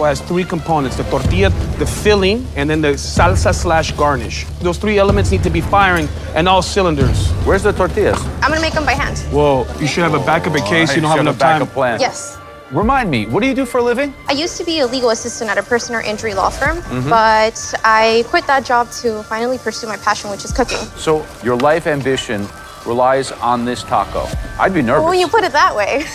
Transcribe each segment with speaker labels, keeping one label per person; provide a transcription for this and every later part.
Speaker 1: taco has three components: the tortilla, the filling, and then the salsa/garnish. Those three elements need to be firing and all cylinders.
Speaker 2: Where's the tortillas?
Speaker 3: I'm gonna make them by hand.
Speaker 1: Well, you should have a backup in case you don't have enough time.
Speaker 2: Plan.
Speaker 3: Yes.
Speaker 2: Remind me, what do you do for a living?
Speaker 3: I used to be a legal assistant at a personal injury law firm, but I quit that job to finally pursue my passion, which is cooking.
Speaker 2: So your life ambition relies on this taco. I'd be nervous.
Speaker 3: Well, you put it that way.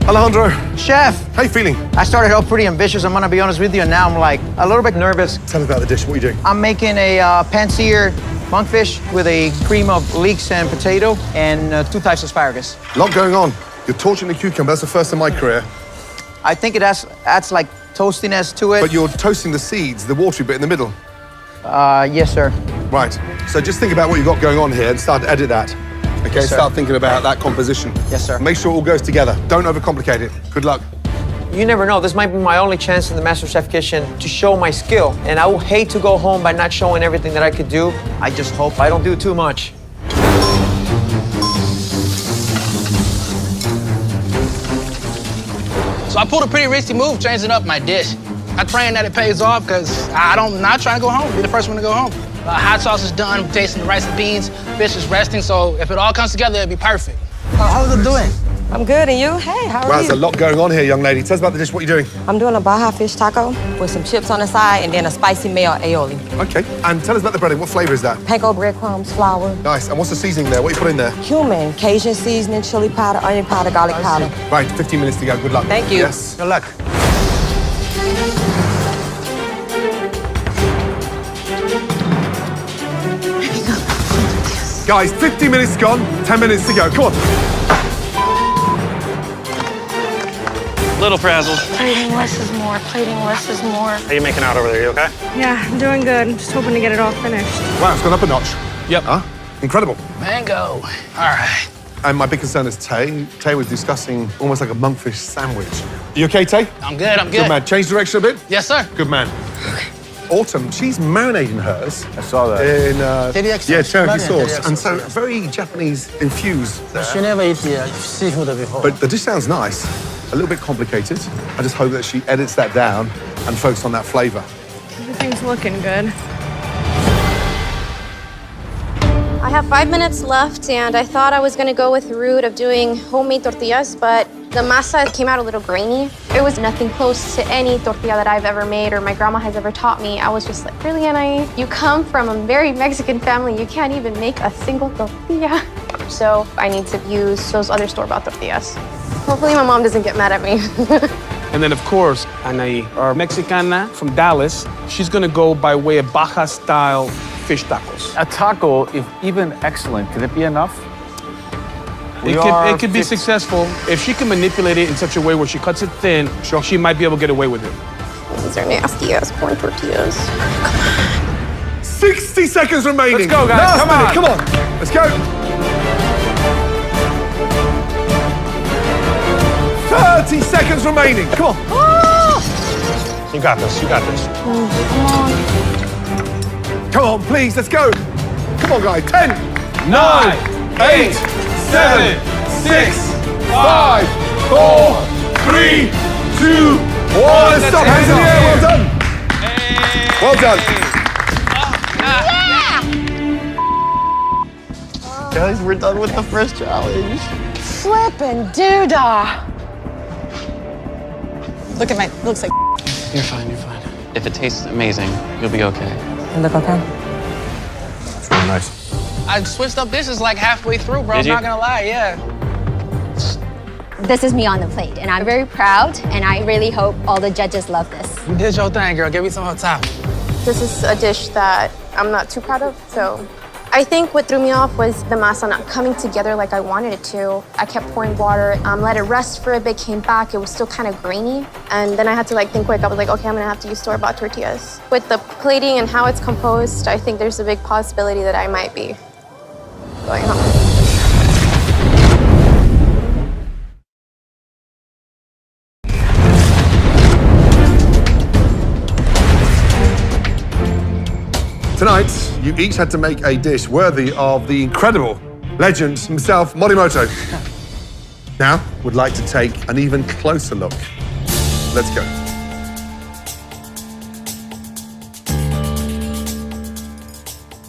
Speaker 4: Alejandro,
Speaker 5: Chef,
Speaker 4: how you feeling?
Speaker 5: I started out pretty ambitious, I'm gonna be honest with you, and now I'm like a little bit nervous.
Speaker 4: Tell me about the dish, what are you doing?
Speaker 5: I'm making a pan-seared monkfish with a cream of leeks and potato and 2 types of asparagus.
Speaker 4: A lot going on. You're torching the cucumber, that's the first in my career.
Speaker 5: I think it adds like toastiness to it.
Speaker 4: But you're toasting the seeds, the watery bit in the middle.
Speaker 5: Yes, sir.
Speaker 4: Right, so just think about what you've got going on here and start to edit that. Okay,
Speaker 5: Yes, sir.
Speaker 4: start thinking about that composition.
Speaker 5: Yes, sir.
Speaker 4: Make sure it all goes together. Don't overcomplicate it. Good luck.
Speaker 5: You never know, this might be my only chance in the MasterChef kitchen to show my skill, and I would hate to go home by not showing everything that I could do. I just hope I don't do too much.
Speaker 6: So I pulled a pretty risky move, changing up my dish. I'm praying that it pays off because I'm not trying to go home, be the first one to go home. Hot sauce is done, tasting the rice and beans, fish is resting, so if it all comes together, it'd be perfect.
Speaker 7: How's it doing?
Speaker 8: I'm good, and you? Hey, how
Speaker 4: Wow,
Speaker 8: are
Speaker 4: there's a
Speaker 8: you?
Speaker 4: lot going on here, young lady. Tell us about the dish, what are you doing?
Speaker 8: I'm doing a Baja fish taco with some chips on the side and then a spicy mayo aioli.
Speaker 4: Okay, and tell us about the breading. What flavor is that?
Speaker 8: Panko breadcrumbs, flour,
Speaker 4: Nice, and what's the seasoning there? What are you putting there?
Speaker 8: cumin, Cajun seasoning, chili powder, onion powder, garlic powder.
Speaker 4: Right, 15 minutes to go. Good luck.
Speaker 8: Thank you.
Speaker 4: Yes.
Speaker 5: Good luck.
Speaker 4: Guys, 15 minutes gone, 10 minutes to go. Come on.
Speaker 9: Little frazzled.
Speaker 10: Plating less is more. Plating less is more.
Speaker 9: How you making out over there? You okay?
Speaker 10: Yeah, I'm doing good. I'm just hoping to get it all finished.
Speaker 4: Wow, it's gone up a notch.
Speaker 1: Yep.
Speaker 4: Huh? Incredible.
Speaker 6: Mango. All right.
Speaker 4: And my big concern is Tay. Tay was discussing almost like a monkfish sandwich. You okay, Tay?
Speaker 6: I'm good, I'm good.
Speaker 4: Good man. Change direction a bit?
Speaker 6: Yes, sir.
Speaker 4: Good man. Autumn, she's marinating hers
Speaker 2: I saw that.
Speaker 4: in
Speaker 6: Teriyaki
Speaker 4: yeah,
Speaker 6: sauce.
Speaker 4: teriyaki
Speaker 6: Marinated
Speaker 4: sauce,
Speaker 6: teriyaki
Speaker 4: and so
Speaker 6: sauce,
Speaker 4: very Japanese infused.
Speaker 7: She never eat seafood before.
Speaker 4: But the dish sounds nice, a little bit complicated. I just hope that she edits that down and focuses on that flavor.
Speaker 10: Everything's looking good.
Speaker 3: I have 5 minutes left, and I thought I was gonna go with the route of doing homemade tortillas, but the masa came out a little grainy. It was nothing close to any tortilla that I've ever made or my grandma has ever taught me. I was just like, really, Anna? You come from a very Mexican family. You can't even make a single tortilla. So I need to use those other store-bought tortillas. Hopefully my mom doesn't get mad at me.
Speaker 1: And then, of course, Anaí, our Mexicana from Dallas, she's gonna go by way of Baja-style fish tacos.
Speaker 2: A taco, if even excellent, could it be enough?
Speaker 1: It could be successful. If she can manipulate it in such a way where she cuts it thin, she might be able to get away with it.
Speaker 3: These are nasty-ass corn tortillas.
Speaker 4: 60 seconds remaining.
Speaker 1: Let's go, guys.
Speaker 4: Last
Speaker 1: Come
Speaker 4: minute.
Speaker 1: on.
Speaker 4: Come on. Let's go. 30 seconds remaining. Come on.
Speaker 9: You got this. You got this.
Speaker 4: Come on, please. Let's go. Come on, guys. 10,
Speaker 1: 9,
Speaker 4: 8, 7, 6, 5, 4, 3, 2, 1. Let's stop. Hands in the air. Well done. Well done.
Speaker 7: Guys, we're done with the first challenge.
Speaker 8: Flippin' doodah.
Speaker 10: Look at my, looks like
Speaker 9: You're fine. You're fine. If it tastes amazing, you'll be okay.
Speaker 8: You look okay?
Speaker 4: It's really nice.
Speaker 6: I switched up dishes like halfway through, bro.
Speaker 9: Did
Speaker 6: I'm
Speaker 9: you?
Speaker 6: not gonna lie, yeah.
Speaker 11: This is me on the plate, and I'm very proud, and I really hope all the judges love this.
Speaker 6: You did your thing, girl. Give me some on top.
Speaker 3: This is a dish that I'm not too proud of, so. I think what threw me off was the masa not coming together like I wanted it to. I kept pouring water, let it rest for a bit, came back, it was still kind of grainy. And then I had to think quick. I was like, okay, I'm gonna have to use store-bought tortillas. With the plating and how it's composed, I think there's a big possibility that I might be going home.
Speaker 4: Tonight, you each had to make a dish worthy of the incredible legend himself, Morimoto. Now, would like to take an even closer look. Let's go.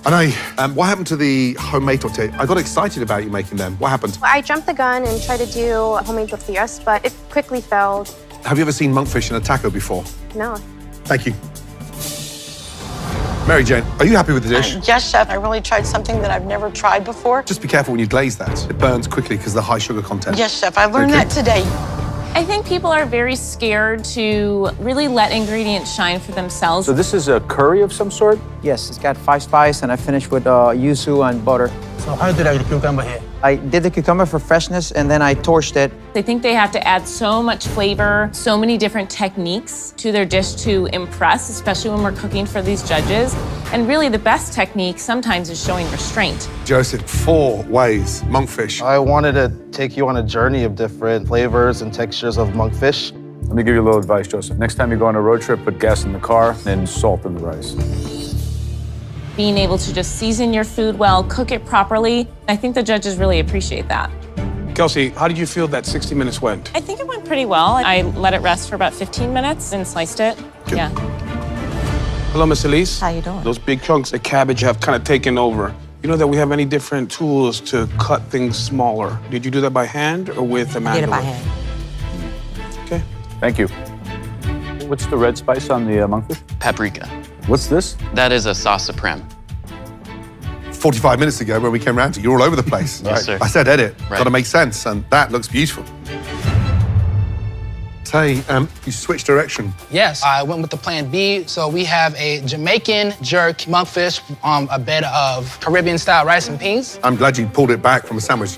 Speaker 4: I know. What happened to the homemade tortilla? I got excited about you making them. What happened?
Speaker 3: I jumped the gun and tried to do homemade tortillas, but it quickly failed.
Speaker 4: Have you ever seen monkfish in a taco before?
Speaker 3: No.
Speaker 4: Thank you. Mary Jane, are you happy with the dish?
Speaker 10: Yes, chef. I really tried something that I've never tried before.
Speaker 4: Just be careful when you glaze that. It burns quickly because of the high sugar content.
Speaker 10: Yes, chef. I learned
Speaker 4: Okay.
Speaker 10: that today.
Speaker 12: I think people are very scared to really let ingredients shine for themselves.
Speaker 2: So this is a curry of some sort?
Speaker 5: Yes, it's got 5 spice, and I finished with yuzu and butter.
Speaker 7: So how do you like the cucumber here?
Speaker 5: I did the cucumber for freshness, and then I torched it.
Speaker 12: They think they have to add so much flavor, so many different techniques to their dish to impress, especially when we're cooking for these judges. And really the best technique sometimes is showing restraint.
Speaker 4: Joseph, 4 ways, monkfish.
Speaker 7: I wanted to take you on a journey of different flavors and textures of monkfish.
Speaker 2: Let me give you a little advice, Joseph. Next time you go on a road trip, put gas in the car, then salt in the rice.
Speaker 12: Being able to just season your food well, cook it properly, I think the judges really appreciate that.
Speaker 1: Kelsey, how did you feel that 60 minutes went?
Speaker 12: I think it went pretty well. I let it rest for about 15 minutes and sliced it.
Speaker 1: Good.
Speaker 12: Yeah.
Speaker 1: Hello, Miss Elise.
Speaker 8: How you doing?
Speaker 1: Those big chunks of cabbage have kind of taken over. You know that we have many different tools to cut things smaller. Did you do that by hand or with a
Speaker 8: I did
Speaker 1: mandolin?
Speaker 8: it by hand.
Speaker 1: Okay.
Speaker 2: Thank you. What's the red spice on the monkfish?
Speaker 9: Paprika.
Speaker 2: What's this?
Speaker 9: That is a sauce supreme.
Speaker 4: 45 minutes ago when we came round to you, you're all over the place.
Speaker 9: Yes, sir.
Speaker 4: I said edit,
Speaker 9: Right.
Speaker 4: gotta make sense, and that looks beautiful. Tay, you switched direction.
Speaker 6: Yes, I went with the plan B. So we have a Jamaican jerk monkfish on a bed of Caribbean-style rice and peas.
Speaker 4: I'm glad you pulled it back from a sandwich.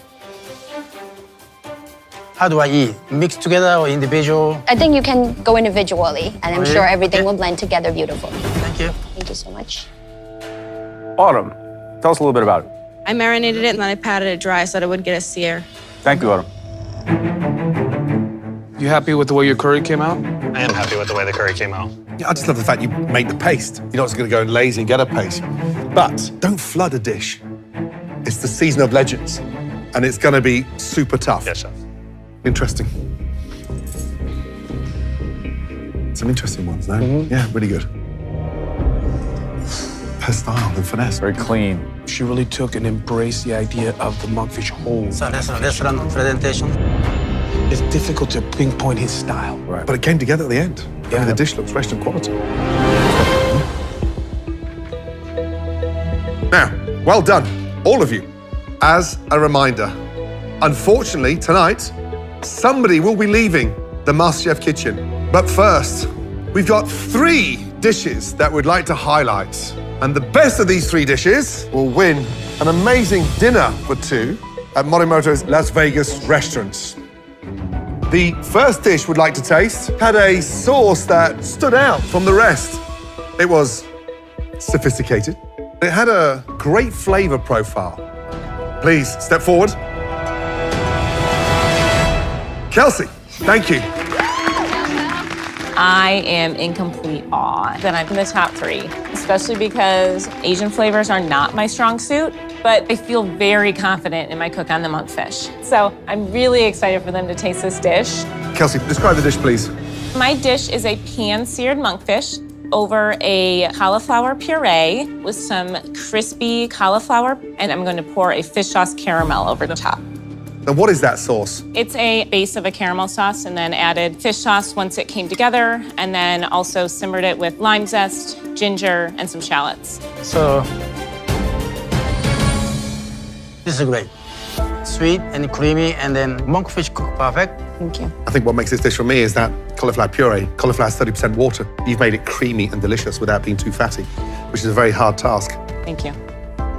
Speaker 7: How do I eat? Mixed together or individual?
Speaker 11: I think you can go individually, and I'm
Speaker 7: Oh, yeah?
Speaker 11: sure everything
Speaker 7: Okay.
Speaker 11: will blend together beautifully.
Speaker 7: Thank you.
Speaker 11: Thank you so much.
Speaker 2: Autumn, tell us a little bit about it.
Speaker 10: I marinated it and then I patted it dry so that it would get a sear.
Speaker 2: Thank you, Autumn.
Speaker 1: You happy with the way your curry came out?
Speaker 13: I am happy with the way the curry came out.
Speaker 4: Yeah, I just love the fact you made the paste. You're not just gonna go and lazy and get a paste. But don't flood a dish. It's the season of legends, and it's gonna be super tough.
Speaker 13: Yes, chef.
Speaker 4: Interesting. Some interesting ones, no? Yeah, really good. Her style and finesse.
Speaker 2: Very clean.
Speaker 1: She really took and embraced the idea of the monkfish whole.
Speaker 7: So that's a restaurant presentation.
Speaker 1: It's difficult to pinpoint his style.
Speaker 4: Right. But it came together at the end. I mean, the dish looks restaurant quality. Now, well done, all of you. As a reminder, unfortunately, tonight, somebody will be leaving the MasterChef kitchen. But first, we've got 3 dishes that we'd like to highlight. And the best of these 3 dishes will win an amazing dinner for 2 at Morimoto's Las Vegas restaurants. The first dish we'd like to taste had a sauce that stood out from the rest. It was sophisticated. It had a great flavor profile. Please step forward. Kelsey, thank you.
Speaker 12: I am in complete awe that I'm in the top 3, especially because Asian flavors are not my strong suit, but I feel very confident in my cook on the monkfish. So I'm really excited for them to taste this dish.
Speaker 4: Kelsey, describe the dish, please.
Speaker 12: My dish is a pan-seared monkfish over a cauliflower puree with some crispy cauliflower, and I'm going to pour a fish sauce caramel over the top.
Speaker 4: Now, what is that sauce?
Speaker 12: It's a base of a caramel sauce and then added fish sauce once it came together, and then also simmered it with lime zest, ginger, and some shallots.
Speaker 7: So this is great. Sweet and creamy, and then monkfish cooked perfect.
Speaker 12: Thank you.
Speaker 4: I think what makes this dish for me is that cauliflower puree. Cauliflower is 30% water. You've made it creamy and delicious without being too fatty, which is a very hard task.
Speaker 12: Thank you.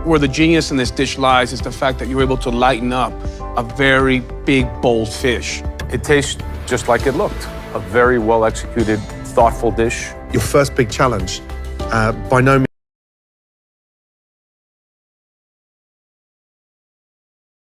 Speaker 1: Where the genius in this dish lies is the fact that you're able to lighten up a very big, bold fish.
Speaker 2: It tastes just like it looked. A very well executed, thoughtful dish.
Speaker 4: Your first big challenge, by no